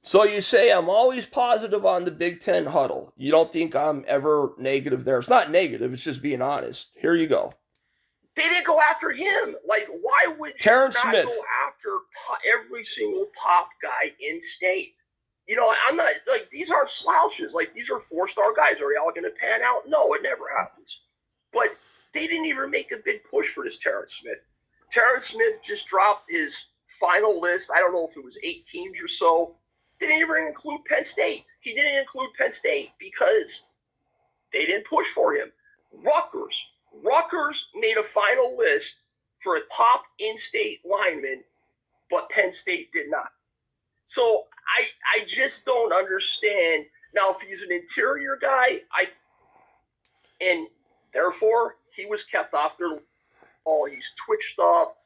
So you say I'm always positive on the Big Ten huddle. You don't think I'm ever negative there? It's not negative. It's just being honest. Here you go. They didn't go after him. Like, why would you Terrence not go Smith. after every single top guy in state? You know, I'm not like these aren't slouches. Like these are 4-star guys. Are they all going to pan out? No, it never happens. But they didn't even make a big push for this Terrence Smith. Terrence Smith just dropped his final list. I don't know if it was 8 teams or so. They didn't even include Penn State. He didn't include Penn State because they didn't push for him. Rutgers made a final list for a top in-state lineman, but Penn State did not. So I just don't understand. Now, if he's an interior guy, and therefore he was kept off their ball. He's twitched up,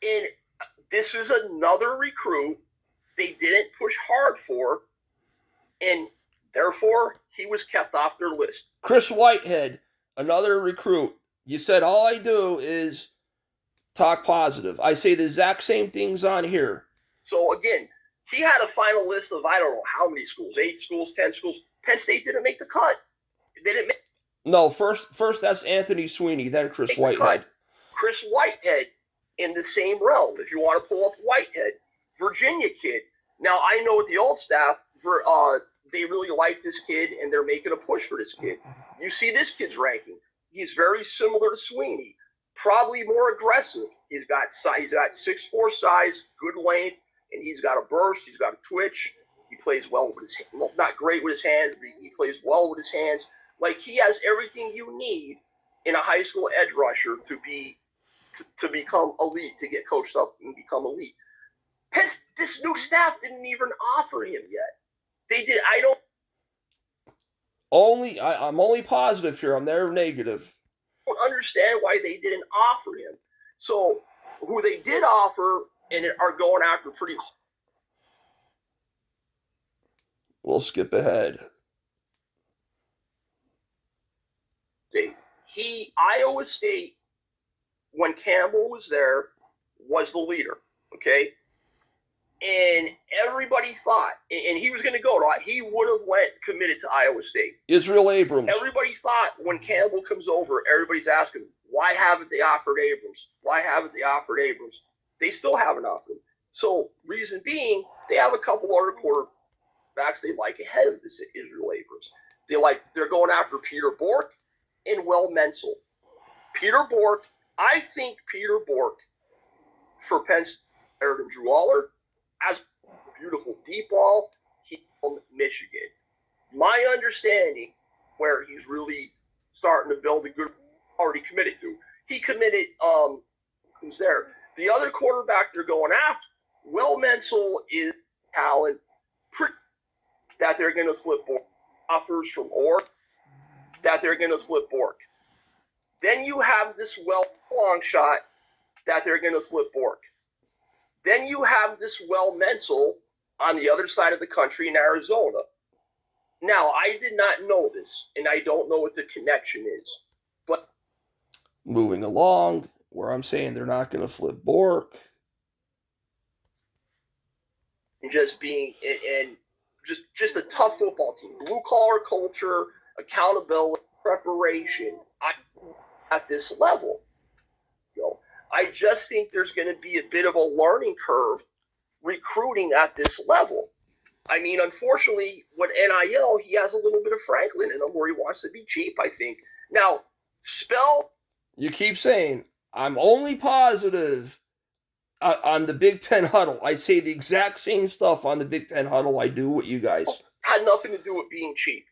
and this is another recruit they didn't push hard for, and therefore he was kept off their list. Chris Whitehead, another recruit. You said all I do is talk positive. I say the exact same things on here. So again, he had a final list of I don't know how many schools, 8 schools, 10 schools. Penn State didn't make the cut. They didn't make. No, first that's Anthony Sweeney, then Chris Whitehead. Chris Whitehead in the same realm. If you want to pull up Whitehead, Virginia kid. Now I know with the old staff, they really like this kid and they're making a push for this kid. You see this kid's ranking. He's very similar to Sweeney, probably more aggressive. He's got 6'4" size, good length, and he's got a burst. He's got a twitch. He plays well with his well, not great with his hands, but he plays well with his hands. Like he has everything you need in a high school edge rusher to become elite, to get coached up and become elite. This new staff didn't even offer him yet. They did. I'm only positive here. I'm never negative. I don't understand why they didn't offer him. So who they did offer and are going after pretty. We'll skip ahead. Iowa State, when Campbell was there, was the leader. Okay. And everybody thought, and he was going to go, he would have committed to Iowa State. Israel Abrams. Everybody thought when Campbell comes over, everybody's asking, why haven't they offered Abrams? Why haven't they offered Abrams? They still haven't offered him. So reason being, they have a couple other quarterbacks they like ahead of this Israel Abrams. They're going after Peter Bork and Will Menzel. I think Peter Bork for Penn State better than Drew Aller. Has a beautiful deep ball. He's from Michigan. My understanding, where he's really starting to build a good, already committed to. He committed. Who's there? The other quarterback they're going after, Will Menzel, is talent. That they're going to flip Bork. Offers from Orr. That they're going to flip Bork. Then you have this long shot that they're going to flip Bork. Then you have this Will Menzel on the other side of the country in Arizona. Now, I did not know this, and I don't know what the connection is. But moving along, where I'm saying they're not going to flip Bork. Just being and just a tough football team. Blue collar culture, accountability, preparation at this level. I just think there's going to be a bit of a learning curve recruiting at this level. I mean, unfortunately, with NIL, he has a little bit of Franklin in him where he wants to be cheap, I think. Now, Spell. You keep saying, I'm only positive on the Big Ten huddle. I say the exact same stuff on the Big Ten huddle I do with you guys. Had nothing to do with being cheap.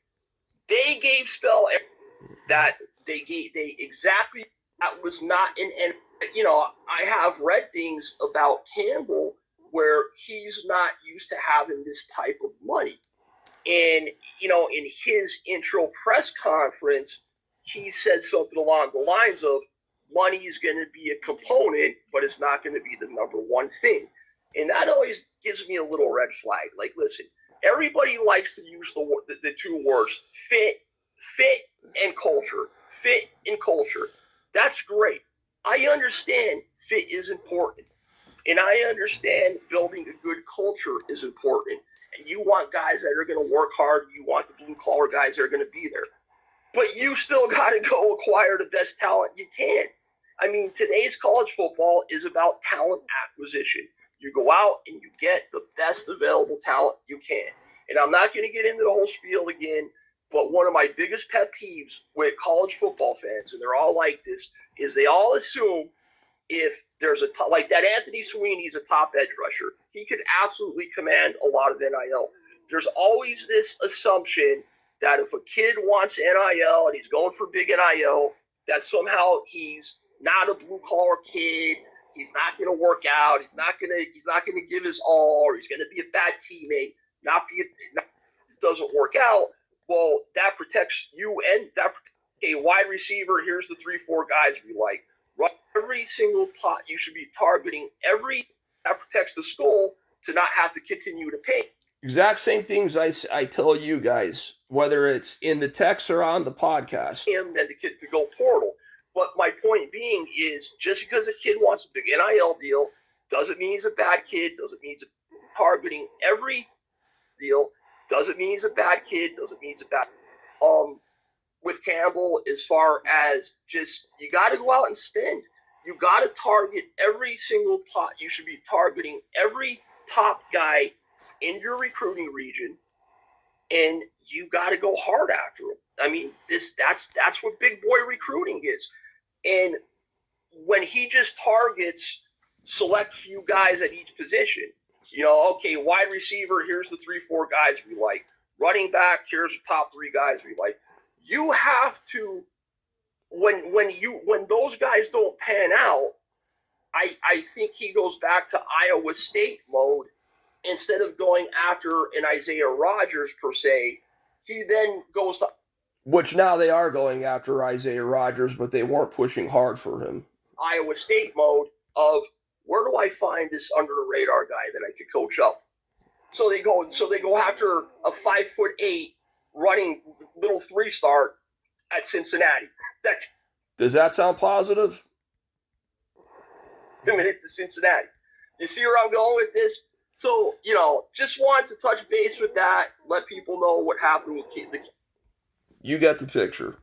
They gave Spell that they exactly, that was not in I have read things about Campbell where he's not used to having this type of money. And, in his intro press conference, he said something along the lines of money is going to be a component, but it's not going to be the number one thing. And that always gives me a little red flag. Like, listen, everybody likes to use the two words, fit and culture. Fit and culture. That's great. I understand fit is important. And I understand building a good culture is important. And you want guys that are going to work hard. You want the blue collar guys that are going to be there. But you still got to go acquire the best talent you can. I mean, today's college football is about talent acquisition. You go out and you get the best available talent you can. And I'm not going to get into the whole spiel again, but one of my biggest pet peeves with college football fans, and they're all like this, is they all assume if there's like that Anthony Sweeney's a top edge rusher, he could absolutely command a lot of NIL. There's always this assumption that if a kid wants NIL and he's going for big NIL, that somehow he's not a blue collar kid. He's not going to work out. He's not going to give his all, or he's going to be a bad teammate. It doesn't work out. Well, that protects you and that protects a wide receiver. Here's the 3-4 guys we like. Right, every single pot you should be targeting. That protects the school to not have to continue to pay. Exact same things I tell you guys, whether it's in the text or on the podcast. Him, then the kid could go portal. But my point being is, just because a kid wants a big NIL deal doesn't mean he's a bad kid. Doesn't mean he's targeting every deal. Doesn't mean he's a bad kid. Doesn't mean he's a bad. With Campbell, as far as just you got to go out and spend. You got to target every single pot. You should be targeting every top guy in your recruiting region, and you got to go hard after him. I mean, that's what big boy recruiting is. And when he just targets select few guys at each position, okay, wide receiver, here's the 3-4 guys we like. Running back, here's the top 3 guys we like. You have to, when those guys don't pan out, I think he goes back to Iowa State mode. Instead of going after an Isaiah Rodgers per se, he then goes to, which now they are going after Isaiah Rodgers, but they weren't pushing hard for him. Iowa State mode of, where do I find this under the radar guy that I could coach up? So they go after a 5'8" running little 3-star at Cincinnati. Does that sound positive? Committed to Cincinnati. You see where I'm going with this? So, just wanted to touch base with that, let people know what happened with the. You got the picture.